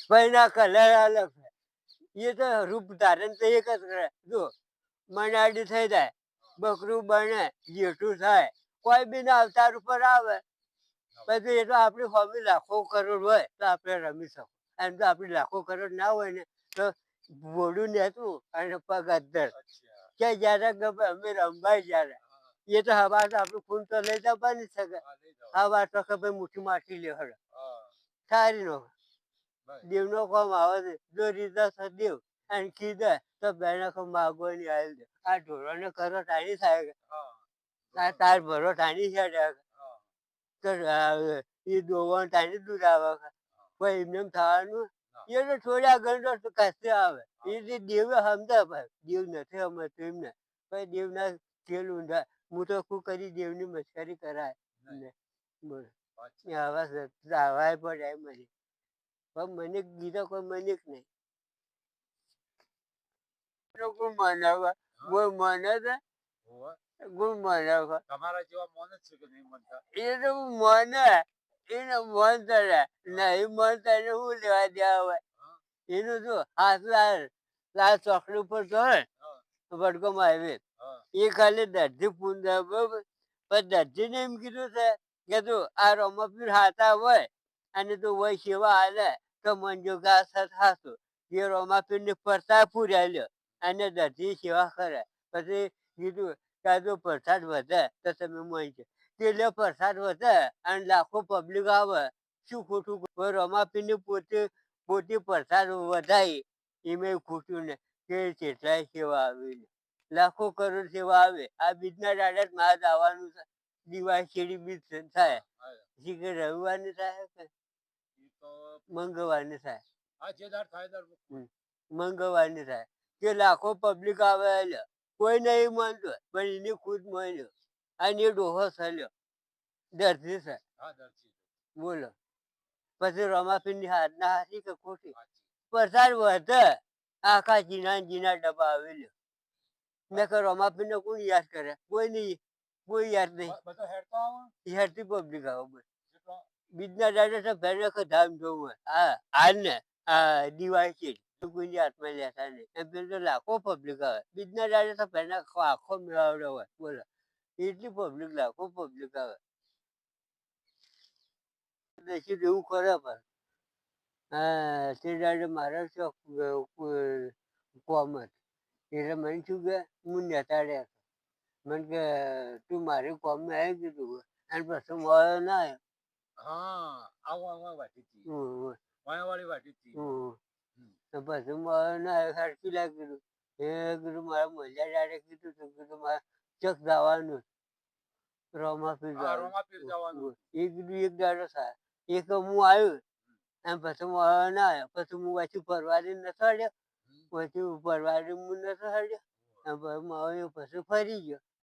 ભાઈના કલર અલગ છે. એ તો રૂપ ધારણ તો એક જ કરે. જો મનાડી થઈ જાય, બકરું બને, જેઠું થાય, કોઈ બી ના અવતાર ઉપર આવે, પછી એ તો આપણી હોબી લાખો કરોડ હોય તો આપણે રમી શકો. એમ તો આપણી લાખો કરોડ ના હોય ને તો ઘોડું નેતું અને પગ અદ્ધર. કે જયારે ગમે અમે રમવાય જયારે એ તો હવા તો આપણું ખૂન તો લઈ જવા નહીં શકે. હવા તો કે ભાઈ મુઠ્ઠી માટી લે હળ સારી નો દેવનો કોમ આવે છે. જો રીતા દેવ અને કીધે તો બેને કો માગો નહીં આવી દે. આ ઢોરોને કરો ટાણી થાય આ તાર ભરો ટાણી છે એ દોવા ટાણી દૂધ આવે કોઈ એમને થવાનું એ તો થોડી આગળ તો કશે આવે. એ દેવ સમજે ભાઈ દેવ નથી સમજતું એમને ભાઈ દેવ ના ખેલ ઊંધા. હું તો શું કરી દેવની મસ્કરી કરાય બોલ આવા પડે મને પણ મને બીજો કોઈ મને જ નહીં. કોઈ મને કોઈ મને છે કોઈ મને તમારા જેવા મોન જ છે કે નહીં મનતા એ તો મને એને મન કરે નહીં મન તને શું લેવા દેવા હોય. એનું શું હાથ લાલ ચોકડી ઉપર ચડે વડગામ હાઈવે એ ખાલી દર્જી પૂંજા બરોબર. પણ દર્જીને એમ કીધું છે કે તું આ રમપીર હાથા હોય અને તું વય સેવા હાલે તો મંજુ ઘાસ થાશું. જે રોમાપીર ની પરતા પૂર્યા લ્યો અને દર્જી સેવા કરે. પછી કીધું કે જો પ્રસાદ વધે તો તમે મળી એટલે પ્રસાદ વધે અને લાખો પબ્લિક આવે શું ખોટું. રમાપીર ની પોતે પ્રસાદ વધાય એમાં ખોટું ને કે કેટલાય સેવા આવી લાખો કરોડ સેવા આવે. આ બીજના દાડા માં જ આવવાનું છે. દિવાળી શેરી બીજ થાય શીખર રવિવારની થાય કે મંગળવારની થાય મંગળવારની થાય કે લાખો પબ્લિક આવે કોઈ નહીં માનતો પણ એની ખુદ માન્યો અને એ ડોહો થયો દર્દી છે બોલો. પછી રમાપીર ની હાથના હાથી કે ખોટી પ્રસાદ વધે આખા જીના જીના ડબ્બા આવેલો. મેં કહ્યું રમાપીર ને કોણ યાદ કરે કોઈ નહીં કોઈ યાદ નહીં હેરતી પબ્લિક આવે બીજના દાડે તો ભેને ધામ જોવું હોય હાલ ને આ દિવાળી છે કોઈની હાથમાં લેતા નહીં એમ તો લાખો પબ્લિક આવે. બીજના દાડે તો ભેને આખો મેળાવડો હોય બોલો એટલી પબ્લિક લાખો પબ્લિક આવે. એવું કરે પણ હા તે દાડે મારે કોમ એટલે મને શું કે હું નેતાડે મને કે તું મારી કોમમાં આવી કીધું અને પછી મળ્યો ના પછી મળ્યો ના હરકી લાગી એ કીધું મારા મજા દાડે કીધું તો કીધું મારે ચક જવાનું રોમાપીર જવાનું એ કીધું એક દાડો થાય એક હું આવ્યું અને પછી મળ્યો ના આવ્યો પછી હું પાછી પરવારી નતો હડ્યો પછી પરવારી હું નતો હડ્યો પછી ફરી ગયો